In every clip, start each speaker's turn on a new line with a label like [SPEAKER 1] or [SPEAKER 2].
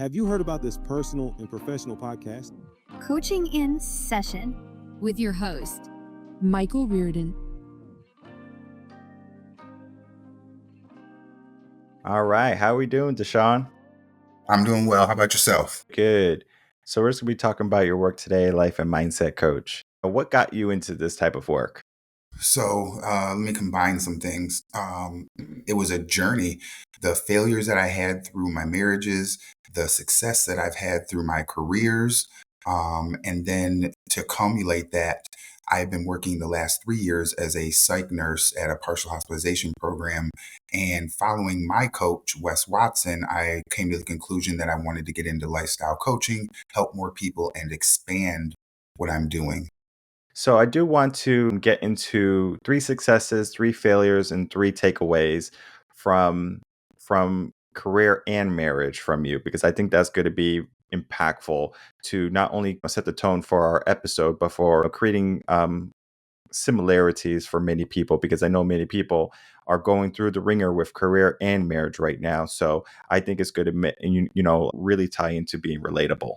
[SPEAKER 1] Have you heard about this personal and professional podcast?
[SPEAKER 2] Coaching in Session with your host,
[SPEAKER 3] Michael Rearden.
[SPEAKER 4] All right. How are we doing, Deshaun?
[SPEAKER 5] I'm doing well. How about yourself?
[SPEAKER 4] Good. So we're just going to be talking about your work today, life and mindset coach. What got you into this type of work?
[SPEAKER 5] So let me combine some things. It was a journey. The failures that I had through my marriages, the success that I've had through my careers, and then to cumulate that, I've been working the last 3 years as a psych nurse at a partial hospitalization program. And following my coach, Wes Watson, I came to the conclusion that I wanted to get into lifestyle coaching, help more people, and expand what I'm doing.
[SPEAKER 4] So I do want to get into 3 successes, 3 failures, and 3 takeaways from career and marriage from you, because I think that's going to be impactful to not only set the tone for our episode, but for creating similarities for many people, because I know many people are going through the ringer with career and marriage right now. So I think it's good to really tie into being relatable.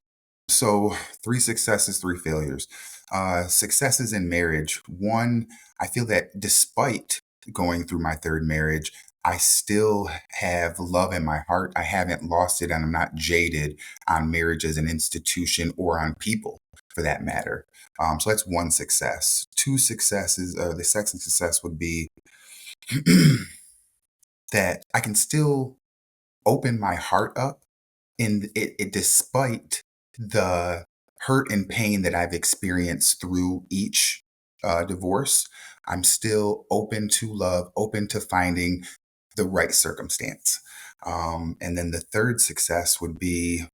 [SPEAKER 5] So 3 successes, 3 failures. Successes in marriage. One, I feel that despite going through my third marriage, I still have love in my heart. I haven't lost it, and I'm not jaded on marriage as an institution or on people for that matter. So that's one success. 2 successes, the second success would be that I can still open my heart up in it despite the hurt and pain that I've experienced through each divorce. I'm still open to love, open to finding the right circumstance. And then the third success would be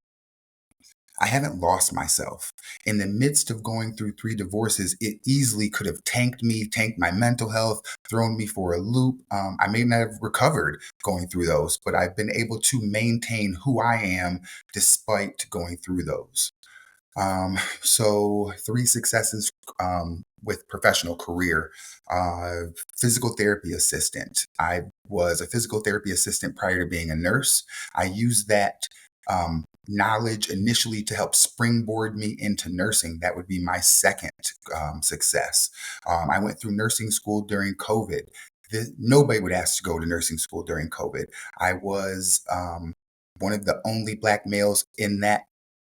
[SPEAKER 5] I haven't lost myself. In the midst of going through 3 divorces, it easily could have tanked me, tanked my mental health, thrown me for a loop. I may not have recovered going through those, but I've been able to maintain who I am despite going through those. So 3 successes with professional career. Physical therapy assistant. I was a physical therapy assistant prior to being a nurse. I used that knowledge initially to help springboard me into nursing. That would be my second success. I went through nursing school during COVID. Nobody would ask to go to nursing school during COVID. I was one of the only Black males in that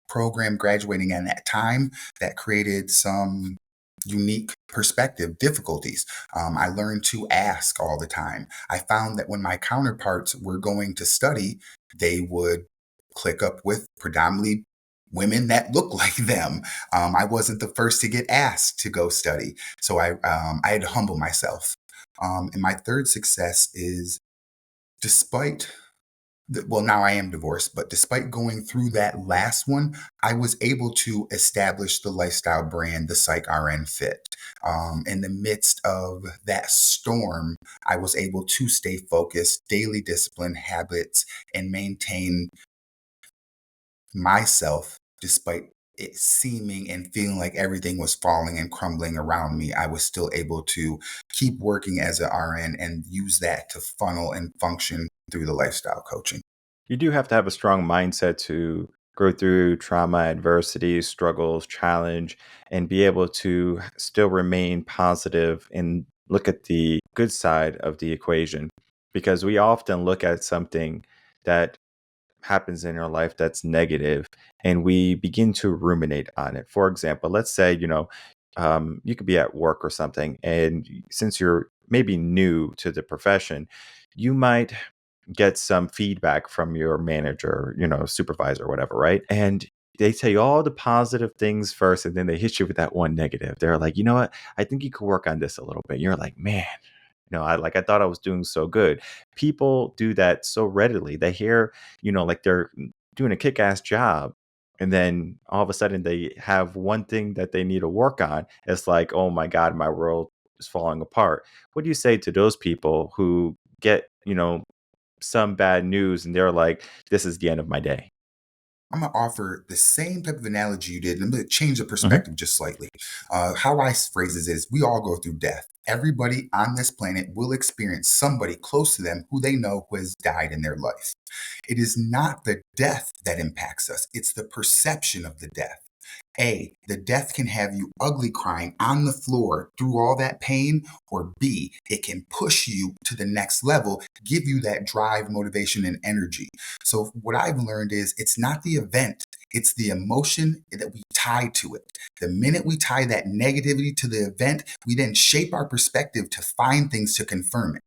[SPEAKER 5] program graduating at that time. That created some unique perspective difficulties. I learned to ask all the time. I found that when my counterparts were going to study, they would click up with predominantly women that look like them. I wasn't the first to get asked to go study. So I had to humble myself. And my third success is despite now I am divorced, but despite going through that last one, I was able to establish the lifestyle brand, the Psych RN Fit. In the midst of that storm, I was able to stay focused, daily discipline, habits, and maintain myself despite it seeming and feeling like everything was falling and crumbling around me. I was still able to keep working as an RN and use that to funnel and function through the lifestyle coaching.
[SPEAKER 4] You do have to have a strong mindset to go through trauma, adversity, struggles, challenge, and be able to still remain positive and look at the good side of the equation. Because we often look at something that happens in our life that's negative and we begin to ruminate on it. For example, let's say, you could be at work or something, and since you're maybe new to the profession, you might get some feedback from your manager, supervisor, whatever, right? And they tell you all the positive things first, and then they hit you with that one negative. They're like, you know what? I think you could work on this a little bit. You're like, man, I thought I was doing so good. People do that so readily. They hear, like they're doing a kick-ass job. And then all of a sudden they have one thing that they need to work on. It's like, oh my God, my world is falling apart. What do you say to those people who get, some bad news and they're like, this is the end of my day?
[SPEAKER 5] I'm going to offer the same type of analogy you did. I'm going to change the perspective just slightly. How I phrase this is we all go through death. Everybody on this planet will experience somebody close to them who they know who has died in their life. It is not the death that impacts us, it's the perception of the death. The death can have you ugly crying on the floor through all that pain, or B, it can push you to the next level, give you that drive, motivation, and energy. So what I've learned is it's not the event, it's the emotion that we tie to it. The minute we tie that negativity to the event, we then shape our perspective to find things to confirm it.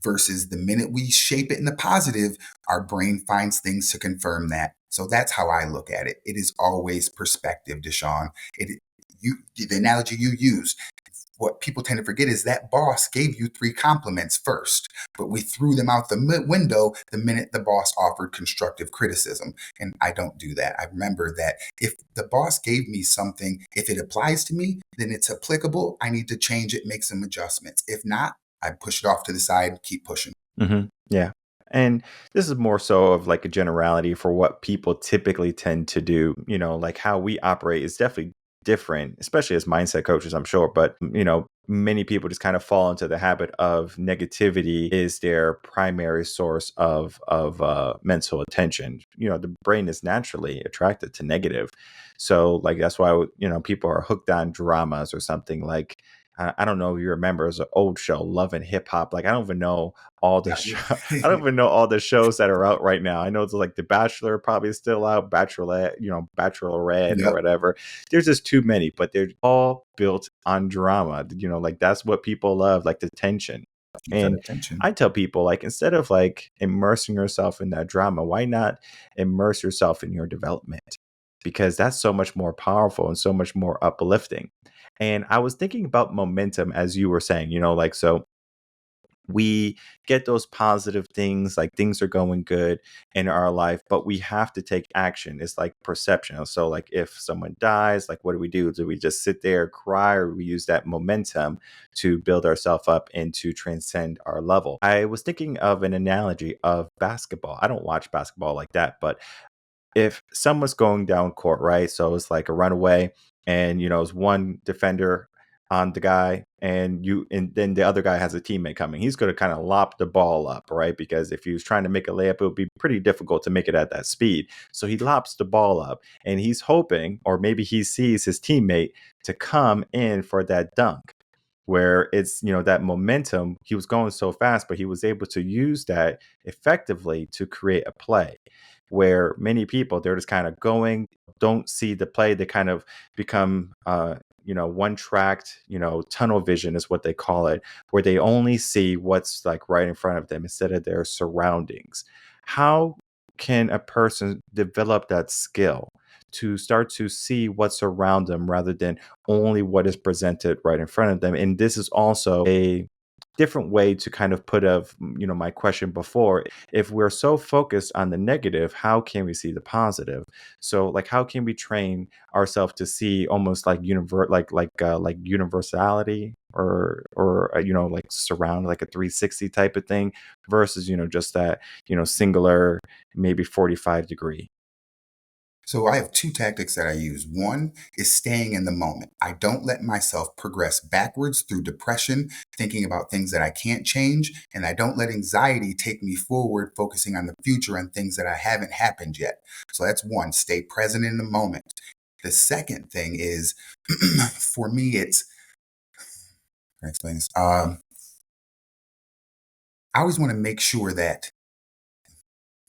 [SPEAKER 5] Versus the minute we shape it in the positive, our brain finds things to confirm that. So that's how I look at it. It is always perspective, Deshaun. The analogy you used, what people tend to forget is that boss gave you 3 compliments first, but we threw them out the window the minute the boss offered constructive criticism. And I don't do that. I remember that if the boss gave me something, if it applies to me, then it's applicable. I need to change it, make some adjustments. If not, I push it off to the side and keep pushing.
[SPEAKER 4] Yeah. And this is more so of like a generality for what people typically tend to do. Like how we operate is definitely different, especially as mindset coaches, I'm sure. But, many people just kind of fall into the habit of negativity is their primary source of mental attention. The brain is naturally attracted to negative. So like that's why, people are hooked on dramas or something like, I don't know if you remember, it was an old show, Love and Hip Hop. Like I don't even know all the I don't even know all the shows that are out right now. I know it's like The Bachelor probably is still out, Bachelorette, Bachelorette or
[SPEAKER 5] Yep.
[SPEAKER 4] whatever. There's just too many, but they're all built on drama. Like that's what people love, like the tension.
[SPEAKER 5] Keep that
[SPEAKER 4] And
[SPEAKER 5] attention.
[SPEAKER 4] I tell people, like, instead of like immersing yourself in that drama, why not immerse yourself in your development? Because that's so much more powerful and so much more uplifting. And I was thinking about momentum as you were saying, like, so we get those positive things, like things are going good in our life, but we have to take action. It's like perception. So, like, if someone dies, like, what do we do? Do we just sit there, cry, or we use that momentum to build ourselves up and to transcend our level? I was thinking of an analogy of basketball. I don't watch basketball like that, but if someone's going down court, right? So it's like a runaway, and it's one defender on the guy, and then the other guy has a teammate coming. He's going to kind of lop the ball up, right? Because if he was trying to make a layup, it would be pretty difficult to make it at that speed. So he lops the ball up, and he's hoping, or maybe he sees his teammate to come in for that dunk, where it's that momentum. He was going so fast, but he was able to use that effectively to create a play, where many people, they're just kind of going, don't see the play. They kind of become one tracked, tunnel vision is what they call it, where they only see what's like right in front of them instead of their surroundings. How can a person develop that skill to start to see what's around them rather than only what is presented right in front of them? And this is also a different way to kind of put of my question before. If we're so focused on the negative, how can we see the positive? So like, how can we train ourselves to see almost like like universality, or like surround, like a 360 type of thing, versus just that singular, maybe 45-degree?
[SPEAKER 5] So I have 2 tactics that I use. One is staying in the moment. I don't let myself progress backwards through depression, thinking about things that I can't change, and I don't let anxiety take me forward, focusing on the future and things that I haven't happened yet. So that's one, stay present in the moment. The second thing is, for me, it's, how can I explain this? I always want to make sure that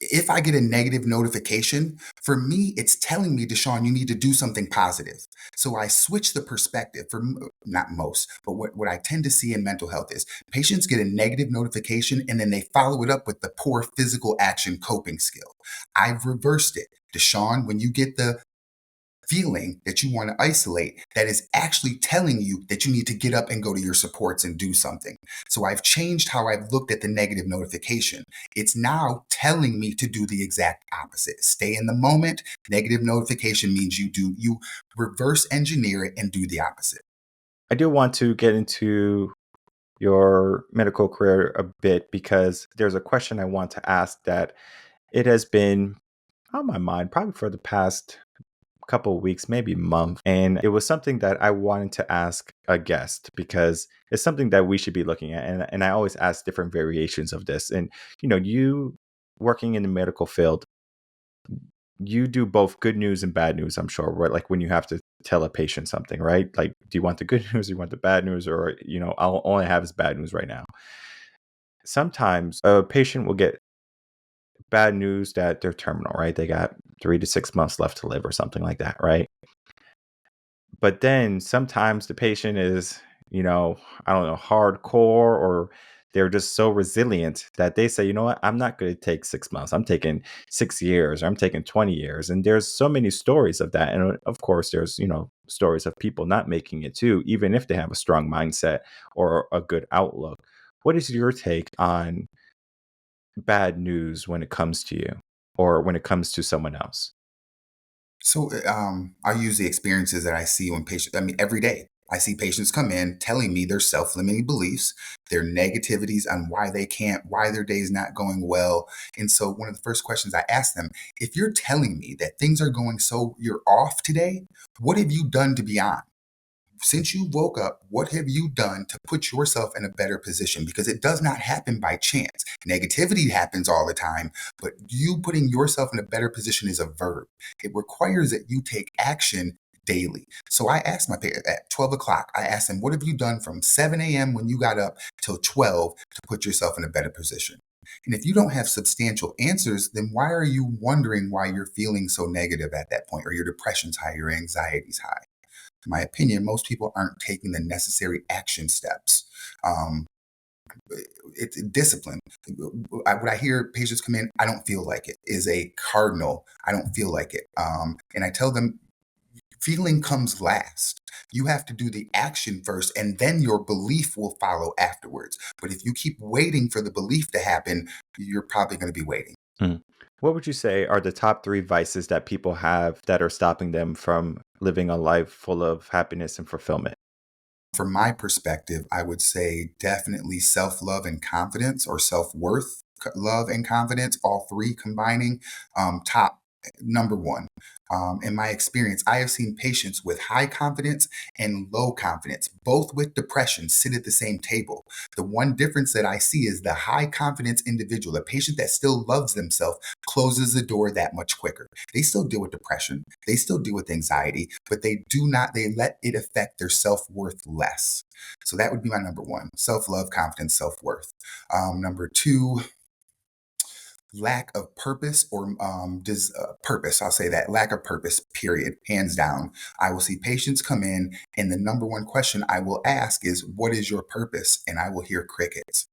[SPEAKER 5] if I get a negative notification, for me, it's telling me, Deshaun, you need to do something positive. So I switch the perspective for not most, but what I tend to see in mental health is patients get a negative notification and then they follow it up with the poor physical action coping skill. I've reversed it. Deshaun, when you get the feeling that you want to isolate, that is actually telling you that you need to get up and go to your supports and do something. So I've changed how I've looked at the negative notification. It's now telling me to do the exact opposite. Stay in the moment. Negative notification means you reverse engineer it and do the opposite.
[SPEAKER 4] I do want to get into your medical career a bit, because there's a question I want to ask that it has been on my mind probably for the past couple of weeks, maybe month. And it was something that I wanted to ask a guest because it's something that we should be looking at. And I always ask different variations of this. And, you working in the medical field, you do both good news and bad news, I'm sure, right? Like when you have to tell a patient something, right? Like, do you want the good news? Do you want the bad news? Or, I'll only have is bad news right now. Sometimes a patient will get bad news that they're terminal, right? They got 3 to 6 months left to live or something like that, right? But then sometimes the patient is, I don't know, hardcore, or they're just so resilient that they say, you know what, I'm not going to take 6 months. I'm taking 6 years, or I'm taking 20 years. And there's so many stories of that. And of course, there's, stories of people not making it too, even if they have a strong mindset or a good outlook. What is your take on bad news when it comes to you or when it comes to someone else?
[SPEAKER 5] So I use the experiences that I see when patients, I mean, every day. I see patients come in telling me their self-limiting beliefs, their negativities on why they can't, why their day is not going well. And so one of the first questions I ask them, if you're telling me that things are going so you're off today, what have you done to be on? Since you woke up, what have you done to put yourself in a better position? Because it does not happen by chance. Negativity happens all the time, but you putting yourself in a better position is a verb. It requires that you take action daily. So I asked my parents at 12 o'clock, I asked them, what have you done from 7 a.m. when you got up till 12 to put yourself in a better position? And if you don't have substantial answers, then why are you wondering why you're feeling so negative at that point, or your depression's high, your anxiety's high? In my opinion, most people aren't taking the necessary action steps. Um, it's discipline. When I hear patients come in, I don't feel like it is a cardinal. I don't feel like it. And I tell them, feeling comes last. You have to do the action first, and then your belief will follow afterwards. But if you keep waiting for the belief to happen, you're probably going to be waiting.
[SPEAKER 4] Mm. What would you say are the top three vices that people have that are stopping them from living a life full of happiness and fulfillment?
[SPEAKER 5] From my perspective, I would say definitely self love and confidence, or self worth, love and confidence, all three combining. Top number one. In my experience, I have seen patients with high confidence and low confidence, both with depression, sit at the same table. The one difference that I see is the high confidence individual, the patient that still loves themselves, closes the door that much quicker. They still deal with depression, they still deal with anxiety, but they let it affect their self worth less. So that would be my number one: self love, confidence, self worth. Number two, lack of purpose, or purpose. I'll say that lack of purpose, period, hands down. I will see patients come in, and the number one question I will ask is, what is your purpose? And I will hear crickets,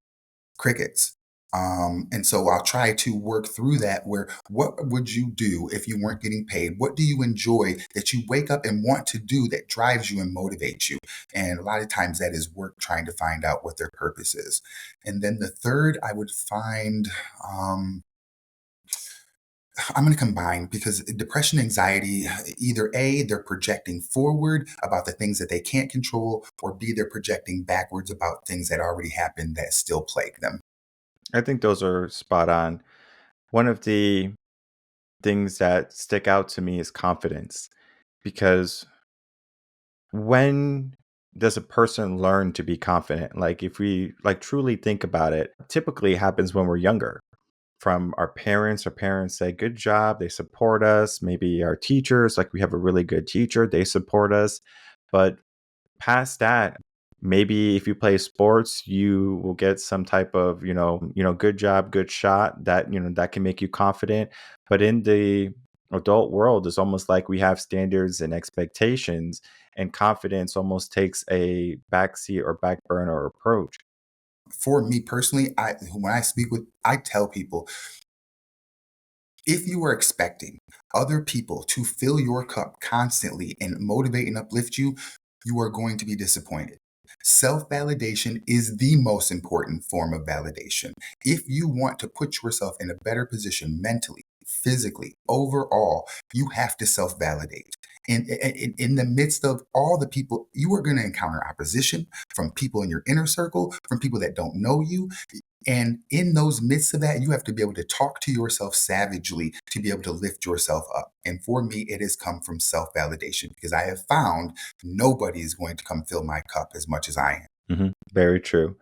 [SPEAKER 5] crickets. And so I'll try to work through that, where what would you do if you weren't getting paid? What do you enjoy that you wake up and want to do, that drives you and motivates you? And a lot of times that is work trying to find out what their purpose is. And then the third, I would find, I'm going to combine, because depression, anxiety, either A, they're projecting forward about the things that they can't control, or B, they're projecting backwards about things that already happened that still plague them.
[SPEAKER 4] I think those are spot on. One of the things that stick out to me is confidence, because when does a person learn to be confident? Like if we like truly think about it, typically happens when we're younger. From our parents say, good job, they support us. Maybe our teachers, like we have a really good teacher, they support us. But past that, maybe if you play sports, you will get some type of, good job, good shot, that, that can make you confident. But in the adult world, it's almost like we have standards and expectations, and confidence almost takes a backseat or back burner approach.
[SPEAKER 5] For me personally, when I speak with, I tell people, if you are expecting other people to fill your cup constantly and motivate and uplift you, you are going to be disappointed. Self validation is the most important form of validation. If you want to put yourself in a better position mentally, physically, overall, you have to self-validate. And in the midst of all the people, you are going to encounter opposition from people in your inner circle, from people that don't know you. And in those midst of that, you have to be able to talk to yourself savagely to be able to lift yourself up. And for me, it has come from self-validation because I have found nobody is going to come fill my cup as much as I am.
[SPEAKER 4] Very true.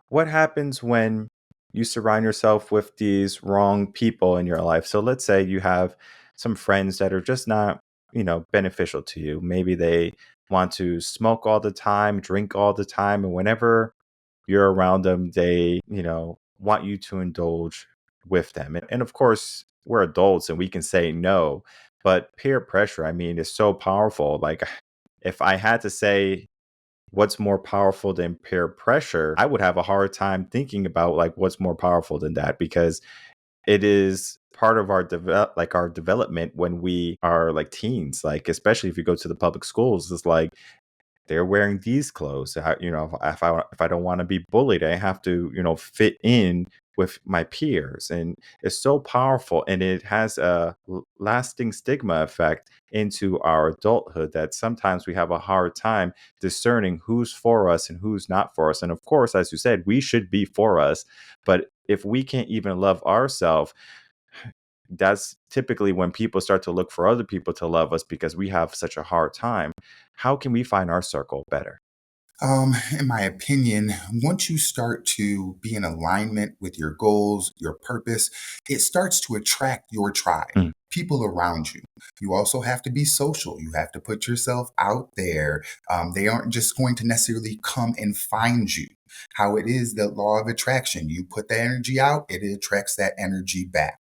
[SPEAKER 4] What happens when you surround yourself with these wrong people in your life? So let's say you have some friends that are just not, beneficial to you. Maybe they want to smoke all the time, drink all the time, and whenever you're around them, they, want you to indulge with them. And of course, we're adults and we can say no, but peer pressure, I mean, is so powerful. Like, if I had to say what's more powerful than peer pressure, I would have a hard time thinking about like what's more powerful than that, because it is part of our our development when we are like teens, like especially if you go to the public schools. It's like they're wearing these clothes. If I don't want to be bullied, I have to, fit in with my peers. And it's so powerful, and it has a lasting stigma effect into our adulthood that sometimes we have a hard time discerning who's for us and who's not for us. And of course, as you said, we should be for us. But if we can't even love ourselves, that's typically when people start to look for other people to love us because we have such a hard time. How can we find our circle better?
[SPEAKER 5] In my opinion, once you start to be in alignment with your goals, your purpose, it starts to attract your tribe,
[SPEAKER 4] Mm.
[SPEAKER 5] people around you. You also have to be social. You have to put yourself out there. They aren't just going to necessarily come and find you. How it is the law of attraction. You put that energy out, it attracts that energy back.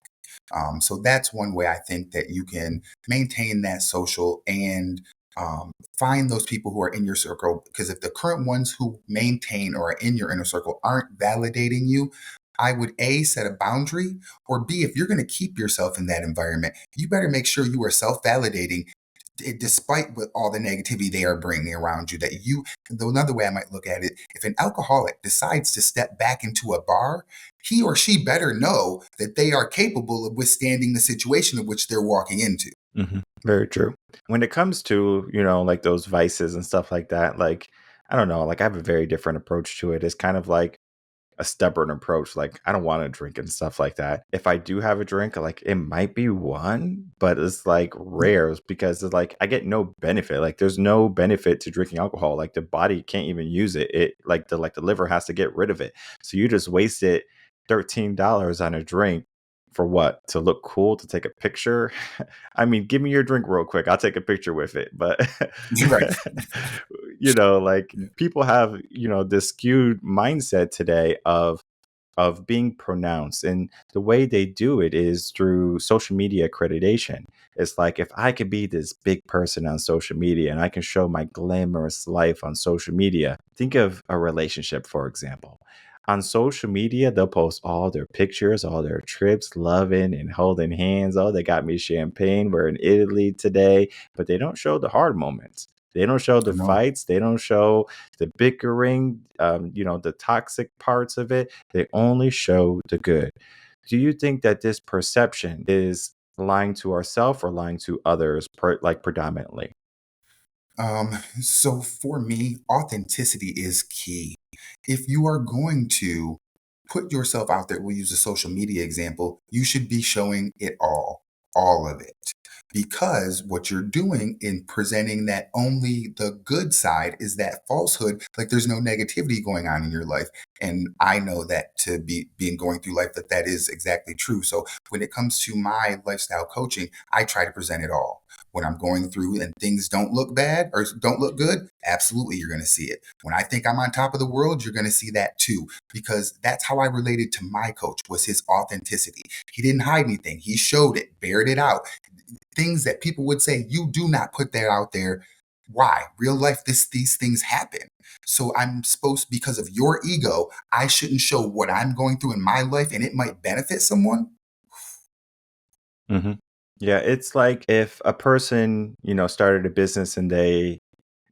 [SPEAKER 5] So that's one way I think that you can maintain that social and find those people who are in your circle. Because if the current ones who maintain or are in your inner circle aren't validating you, I would A, set a boundary, or B, if you're going to keep yourself in that environment, you better make sure you are self validating despite what all the negativity they are bringing around you. That you, though another way I might look at it, if an alcoholic decides to step back into a bar, he or she better know that they are capable of withstanding the situation of which they're walking into.
[SPEAKER 4] Very true. When it comes to, like those vices and stuff like that, like, I don't know, like I have a very different approach to it. It's kind of like a stubborn approach. Like, I don't want to drink and stuff like that. If I do have a drink, like it might be one, but it's like rare because it's like I get no benefit. Like, there's no benefit to drinking alcohol. Like, the body can't even use it. It like the liver has to get rid of it. So you just wasted $13 on a drink for what? To look cool, to take a picture? I mean, give me your drink real quick. I'll take a picture with it. But
[SPEAKER 5] Right.
[SPEAKER 4] like people have, this skewed mindset today of being pronounced, and the way they do it is through social media accreditation. It's like, if I could be this big person on social media and I can show my glamorous life on social media. Think of a relationship, for example. On social media, they'll post all their pictures, all their trips, loving and holding hands. Oh, they got me champagne, we're in Italy today. But they don't show the hard moments. They don't show the
[SPEAKER 5] Come on.
[SPEAKER 4] fights. They don't show the bickering, the toxic parts of it. They only show the good. Do you think that this perception is lying to ourselves or lying to others, predominantly?
[SPEAKER 5] So for me, authenticity is key. If you are going to put yourself out there, we'll use a social media example, you should be showing it all of it. Because what you're doing in presenting that only the good side is that falsehood, like there's no negativity going on in your life. And I know that to be being going through life, that is exactly true. So when it comes to my lifestyle coaching, I try to present it all. When I'm going through and things don't look bad or don't look good, absolutely you're going to see it. When I think I'm on top of the world, you're going to see that too, because that's how I related to my coach, was his authenticity. He didn't hide anything. He showed it, bared it out. Things that people would say, you do not put that out there. Why? Real life, these things happen. So I'm supposed, because of your ego, I shouldn't show what I'm going through in my life and it might benefit someone.
[SPEAKER 4] hmm Yeah, it's like if a person, started a business and they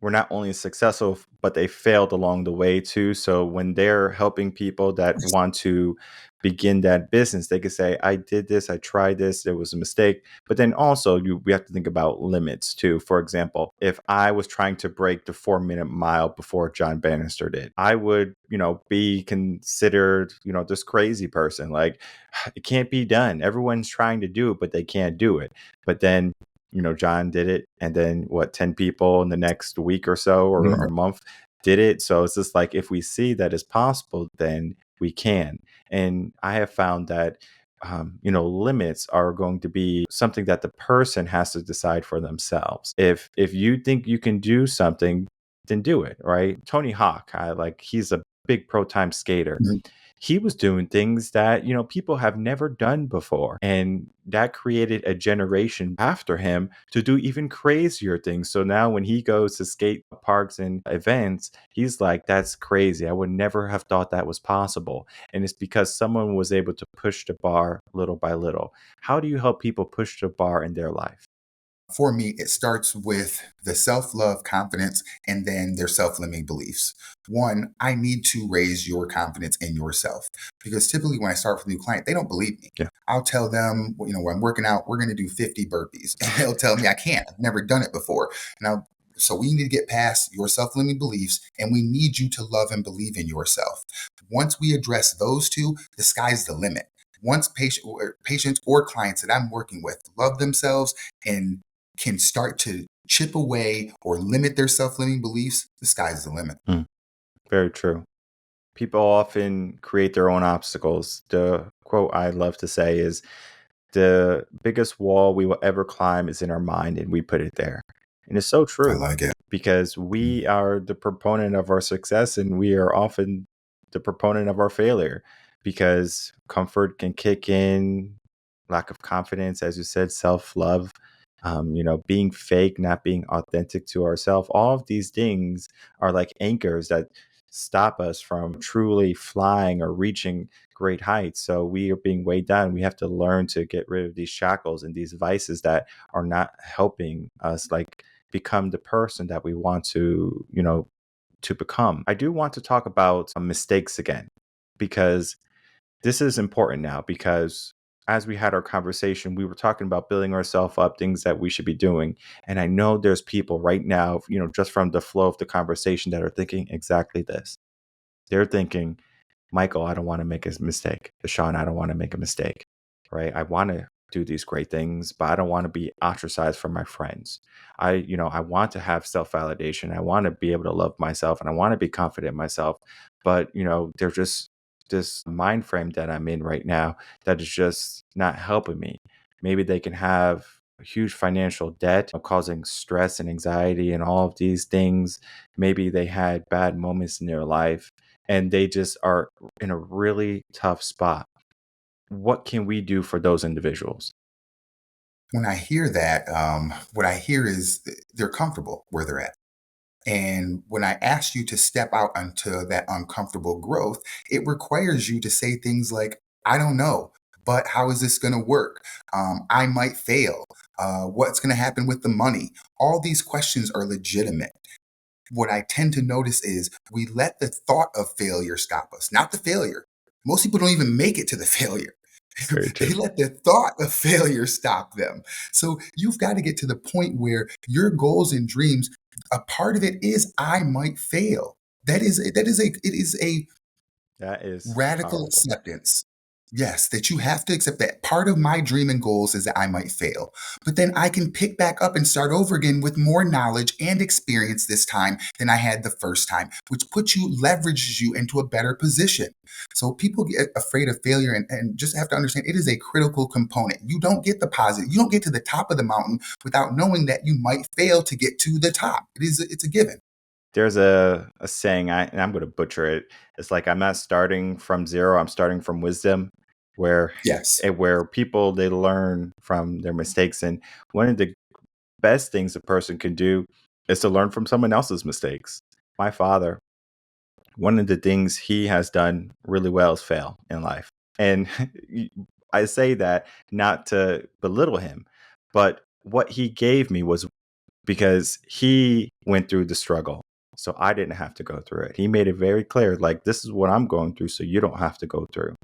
[SPEAKER 4] were not only successful, but they failed along the way too. So when they're helping people that want to begin that business, they could say, I did this, I tried this, there was a mistake. But then also we have to think about limits too. For example, if I was trying to break the 4 minute mile before John Bannister did, I would, be considered, this crazy person. Like, it can't be done. Everyone's trying to do it, but they can't do it. But then John did it. And then 10 people in the next week or so or month did it. So it's just like, if we see that it's possible, then we can. And I have found that, limits are going to be something that the person has to decide for themselves. If you think you can do something, then do it, right? Tony Hawk, he's a big pro time skater.
[SPEAKER 5] Mhm.
[SPEAKER 4] He was doing things that, people have never done before. And that created a generation after him to do even crazier things. So now when he goes to skate parks and events, he's like, that's crazy. I would never have thought that was possible. And it's because someone was able to push the bar little by little. How do you help people push the bar in their life?
[SPEAKER 5] For me, it starts with the self-love, confidence, and then their self-limiting beliefs. One, I need to raise your confidence in yourself, because typically when I start with a new client, they don't believe me.
[SPEAKER 4] Yeah.
[SPEAKER 5] I'll tell them, when I'm working out, we're going to do 50 burpees, and they'll tell me I can't. I've never done it before. Now, so we need to get past your self-limiting beliefs, and we need you to love and believe in yourself. Once we address those two, the sky's the limit. Once patients or clients that I'm working with love themselves and can start to chip away or limit their self-limiting beliefs, the sky's the limit.
[SPEAKER 4] Very true. People often create their own obstacles. The quote I love to say is, the biggest wall we will ever climb is in our mind, and we put it there. And it's so
[SPEAKER 5] I
[SPEAKER 4] true,
[SPEAKER 5] like it.
[SPEAKER 4] because we are the proponent of our success, and we are often the proponent of our failure, because comfort can kick in, lack of confidence, as you said, self-love, being fake, not being authentic to ourselves. All of these things are like anchors that stop us from truly flying or reaching great heights. So we are being weighed down. We have to learn to get rid of these shackles and these vices that are not helping us become the person that we want to become. I do want to talk about mistakes again, because this is important now, because as we had our conversation, we were talking about building ourselves up, things that we should be doing. And I know there's people right now, just from the flow of the conversation, that are thinking exactly this. They're thinking, Michael, I don't want to make a mistake. Deshaun, I don't want to make a mistake, right? I want to do these great things, but I don't want to be ostracized from my friends. I want to have self-validation. I want to be able to love myself, and I want to be confident in myself. But, there's just this mind frame that I'm in right now that is just not helping me. Maybe they can have a huge financial debt, causing stress and anxiety and all of these things. Maybe they had bad moments in their life, and they just are in a really tough spot. What can we do for those individuals?
[SPEAKER 5] When I hear that, what I hear is they're comfortable where they're at. And when I ask you to step out onto that uncomfortable growth, it requires you to say things like, I don't know, but how is this going to work? I might fail. What's going to happen with the money? All these questions are legitimate. What I tend to notice is we let the thought of failure stop us, not the failure. Most people don't even make it to the failure.
[SPEAKER 4] Very
[SPEAKER 5] They
[SPEAKER 4] true.
[SPEAKER 5] let the thought of failure stop them. So you've got to get to the point where your goals and dreams, a part of it is I might fail. It is a
[SPEAKER 4] That is
[SPEAKER 5] radical
[SPEAKER 4] powerful.
[SPEAKER 5] acceptance. Yes, that you have to accept that part of my dream and goals is that I might fail. But then I can pick back up and start over again with more knowledge and experience this time than I had the first time, which leverages you into a better position. So people get afraid of failure and just have to understand it is a critical component. You don't get the positive. You don't get to the top of the mountain without knowing that you might fail to get to the top. It's a given.
[SPEAKER 4] There's a saying, and I'm going to butcher it. It's like, I'm not starting from zero, I'm starting from wisdom, where
[SPEAKER 5] Yes.
[SPEAKER 4] where people, they learn from their mistakes. And one of the best things a person can do is to learn from someone else's mistakes. My father, one of the things he has done really well is fail in life. And I say that not to belittle him, but what he gave me was because he went through the struggle. So I didn't have to go through it. He made it very clear, like, this is what I'm going through, so you don't have to go through.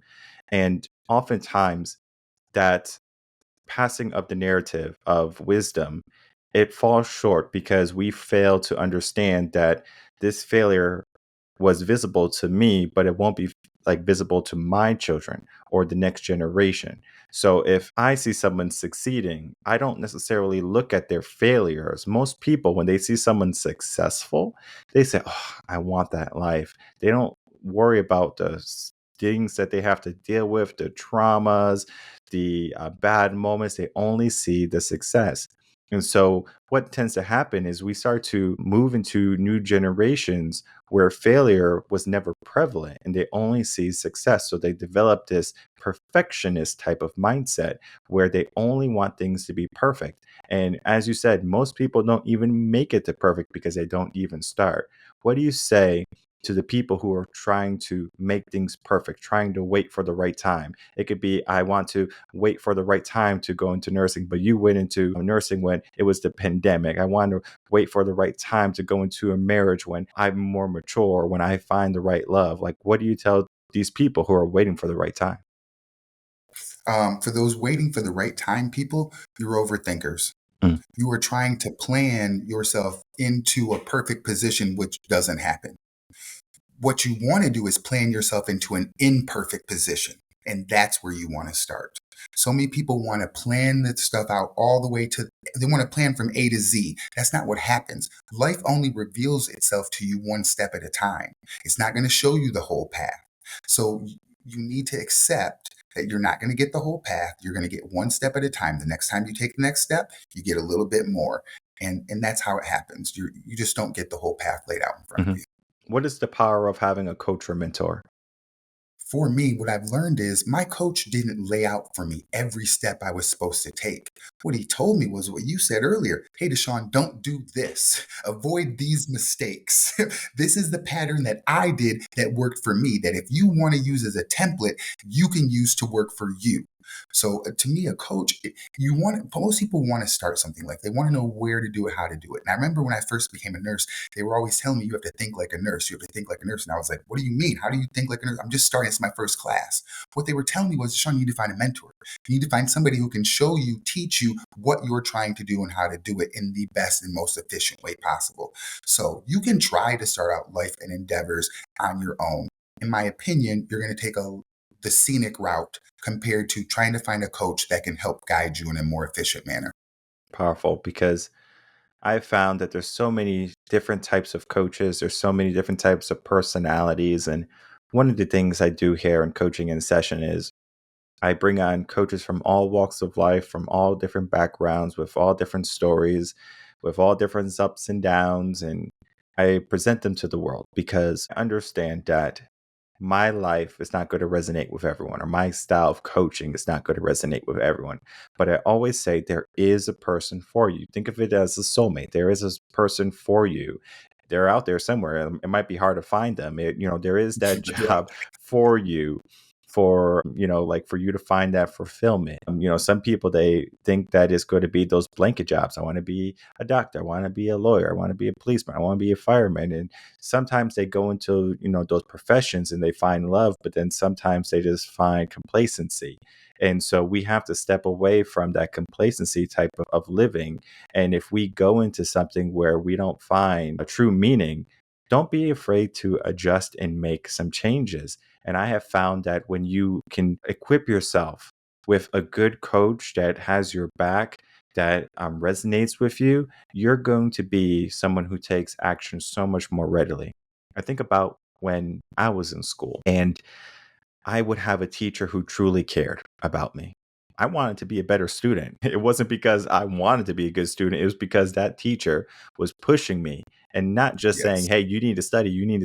[SPEAKER 4] And oftentimes that passing of the narrative of wisdom, it falls short because we fail to understand that this failure was visible to me, but it won't be like visible to my children or the next generation. So if I see someone succeeding, I don't necessarily look at their failures. Most people, when they see someone successful, they say, "Oh, I want that life." They don't worry about the things that they have to deal with, the traumas, the bad moments. They only see the success. And so, what tends to happen is we start to move into new generations where failure was never prevalent and they only see success. So, they develop this perfectionist type of mindset where they only want things to be perfect. And as you said, most people don't even make it to perfect because they don't even start. What do you say to the people who are trying to make things perfect, trying to wait for the right time? It could be, I want to wait for the right time to go into nursing, but you went into nursing when it was the pandemic. I want to wait for the right time to go into a marriage when I'm more mature, when I find the right love. Like, what do you tell these people who are waiting for the right time?
[SPEAKER 5] For those waiting for the right time people, you're overthinkers.
[SPEAKER 4] Mm.
[SPEAKER 5] You are trying to plan yourself into a perfect position, which doesn't happen. What you want to do is plan yourself into an imperfect position. And that's where you want to start. So many people want to plan this stuff out all the way to, they want to plan from A to Z. That's not what happens. Life only reveals itself to you one step at a time. It's not going to show you the whole path. So you need to accept that you're not going to get the whole path. You're going to get one step at a time. The next time you take the next step, you get a little bit more. And that's how it happens. You just don't get the whole path laid out in front of
[SPEAKER 4] Mhm.
[SPEAKER 5] you.
[SPEAKER 4] What is the power of having a coach or mentor?
[SPEAKER 5] For me, what I've learned is my coach didn't lay out for me every step I was supposed to take. What he told me was what you said earlier. Hey, Deshaun, don't do this. Avoid these mistakes. This is the pattern that I did that worked for me, that if you want to use as a template, you can use to work for you. So to me, a coach, most people want to start something, like they want to know where to do it, how to do it. And I remember when I first became a nurse, they were always telling me, you have to think like a nurse. You have to think like a nurse. And I was like, what do you mean? How do you think like a nurse? I'm just starting. It's my first class. What they were telling me was, Sean, you need to find a mentor. You need to find somebody who can show you, teach you what you're trying to do and how to do it in the best and most efficient way possible. So you can try to start out life and endeavors on your own. In my opinion, you're going to take the scenic route compared to trying to find a coach that can help guide you in a more efficient manner.
[SPEAKER 4] Powerful, because I've found that there's so many different types of coaches, there's so many different types of personalities. And one of the things I do here in coaching in session is I bring on coaches from all walks of life, from all different backgrounds, with all different stories, with all different ups and downs. And I present them to the world because I understand that my life is not going to resonate with everyone, or my style of coaching is not going to resonate with everyone. But I always say there is a person for you. Think of it as a soulmate. There is a person for you. They're out there somewhere. It might be hard to find them. There is that
[SPEAKER 5] Yeah.
[SPEAKER 4] job for you, for, like for you to find that fulfillment. Some people, they think that it's going to be those blanket jobs. I want to be a doctor. I want to be a lawyer. I want to be a policeman. I want to be a fireman. And sometimes they go into, those professions and they find love, but then sometimes they just find complacency. And so we have to step away from that complacency type of living. And if we go into something where we don't find a true meaning, don't be afraid to adjust and make some changes. And I have found that when you can equip yourself with a good coach that has your back, that resonates with you, you're going to be someone who takes action so much more readily. I think about when I was in school and I would have a teacher who truly cared about me. I wanted to be a better student. It wasn't because I wanted to be a good student. It was because that teacher was pushing me and not just saying,
[SPEAKER 5] Yes.
[SPEAKER 4] hey, you need to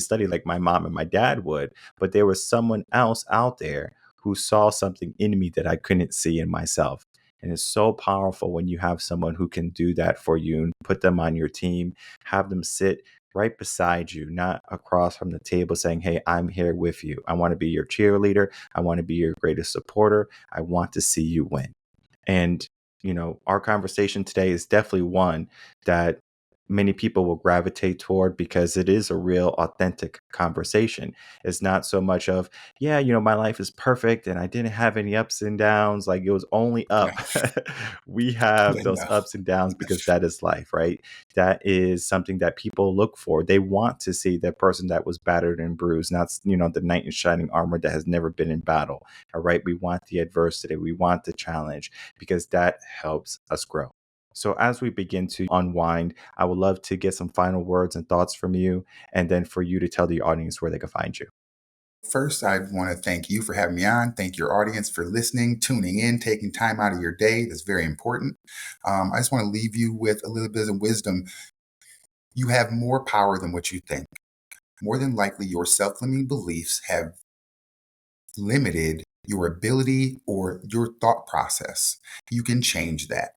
[SPEAKER 4] study like my mom and my dad would. But there was someone else out there who saw something in me that I couldn't see in myself. And it's so powerful when you have someone who can do that for you and put them on your team, have them sit right beside you, not across from the table saying, hey, I'm here with you. I want to be your cheerleader. I want to be your greatest supporter. I want to see you win. And, our conversation today is definitely one that many people will gravitate toward because it is a real authentic conversation. It's not so much of, yeah, my life is perfect and I didn't have any ups and downs. Like it was only
[SPEAKER 5] No,
[SPEAKER 4] up. We have those
[SPEAKER 5] no,
[SPEAKER 4] ups and downs because that is life, right? That is something that people look for. They want to see the person that was battered and bruised, not, the knight in shining armor that has never been in battle. All right. We want the adversity. We want the challenge because that helps us grow. So as we begin to unwind, I would love to get some final words and thoughts from you, and then for you to tell the audience where they can find you.
[SPEAKER 5] First, I want to thank you for having me on. Thank your audience for listening, tuning in, taking time out of your day. That's very important. I just want to leave you with a little bit of wisdom. You have more power than what you think. More than likely, your self-limiting beliefs have limited your ability or your thought process. You can change that.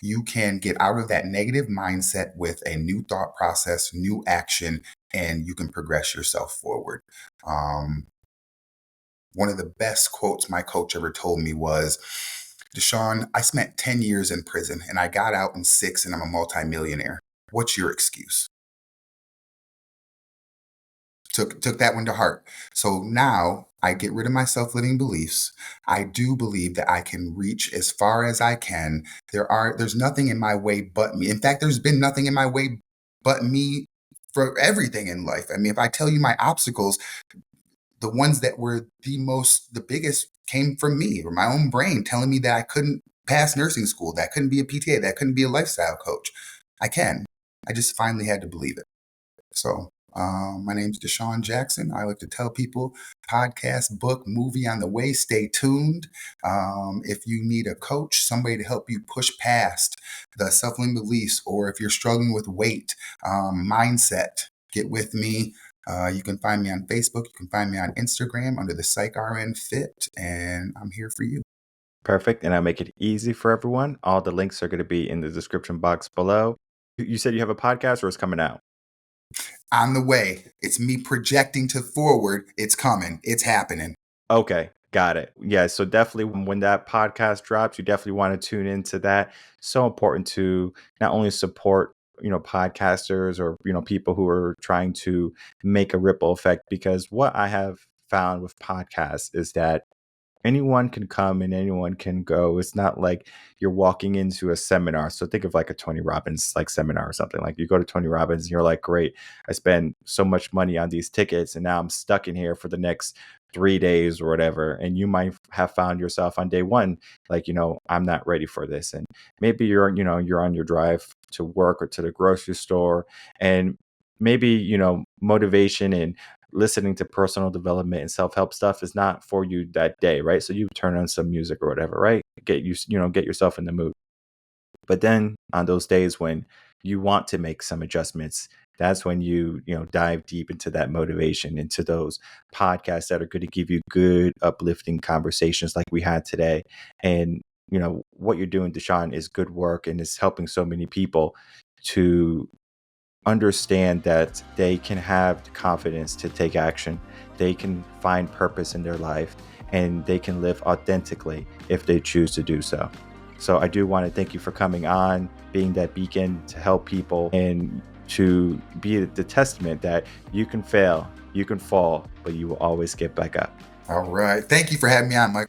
[SPEAKER 5] You can get out of that negative mindset with a new thought process, new action, and you can progress yourself forward. One of the best quotes my coach ever told me was, Deshaun, I spent 10 years in prison and I got out in 6 and I'm a multimillionaire. What's your excuse? Took that one to heart. So now I get rid of my self-limiting beliefs. I do believe that I can reach as far as I can. There's nothing in my way but me. In fact, there's been nothing in my way but me for everything in life. I mean, if I tell you my obstacles, the ones that were the biggest came from me or my own brain telling me that I couldn't pass nursing school, that I couldn't be a PTA, that I couldn't be a lifestyle coach. I can. I just finally had to believe it. So my name's Deshaun Jackson. I like to tell people podcast, book, movie on the way. Stay tuned. If you need a coach, somebody to help you push past the self-limiting beliefs, or if you're struggling with weight, mindset, get with me. You can find me on Facebook. You can find me on Instagram under the PsychRN Fit, and I'm here for you.
[SPEAKER 4] Perfect. And I'll make it easy for everyone. All the links are going to be in the description box below. You said you have a podcast, or it's coming out?
[SPEAKER 5] On the way. It's me projecting to forward. It's coming. It's happening.
[SPEAKER 4] Okay, got it. Yeah, so definitely when that podcast drops, you definitely want to tune into that. So important to not only support, podcasters or, people who are trying to make a ripple effect, because what I have found with podcasts is that anyone can come and anyone can go. It's not like you're walking into a seminar. So think of like a Tony Robbins like seminar or something. Like you go to Tony Robbins and you're like, great, I spend so much money on these tickets and now I'm stuck in here for the next 3 days or whatever. And you might have found yourself on day one, like, I'm not ready for this. And maybe you're on your drive to work or to the grocery store, and maybe, motivation and listening to personal development and self-help stuff is not for you that day, right? So you turn on some music or whatever, right? Get yourself in the mood. But then on those days when you want to make some adjustments, that's when you dive deep into that motivation, into those podcasts that are going to give you good, uplifting conversations like we had today. And what you're doing, Deshaun, is good work, and it's helping so many people to understand that they can have the confidence to take action. They can find purpose in their life, and they can live authentically if they choose to do so. So I do want to thank you for coming on, being that beacon to help people, and to be the testament that you can fail, you can fall, but you will always get back up.
[SPEAKER 5] All right. Thank you for having me on, Mike.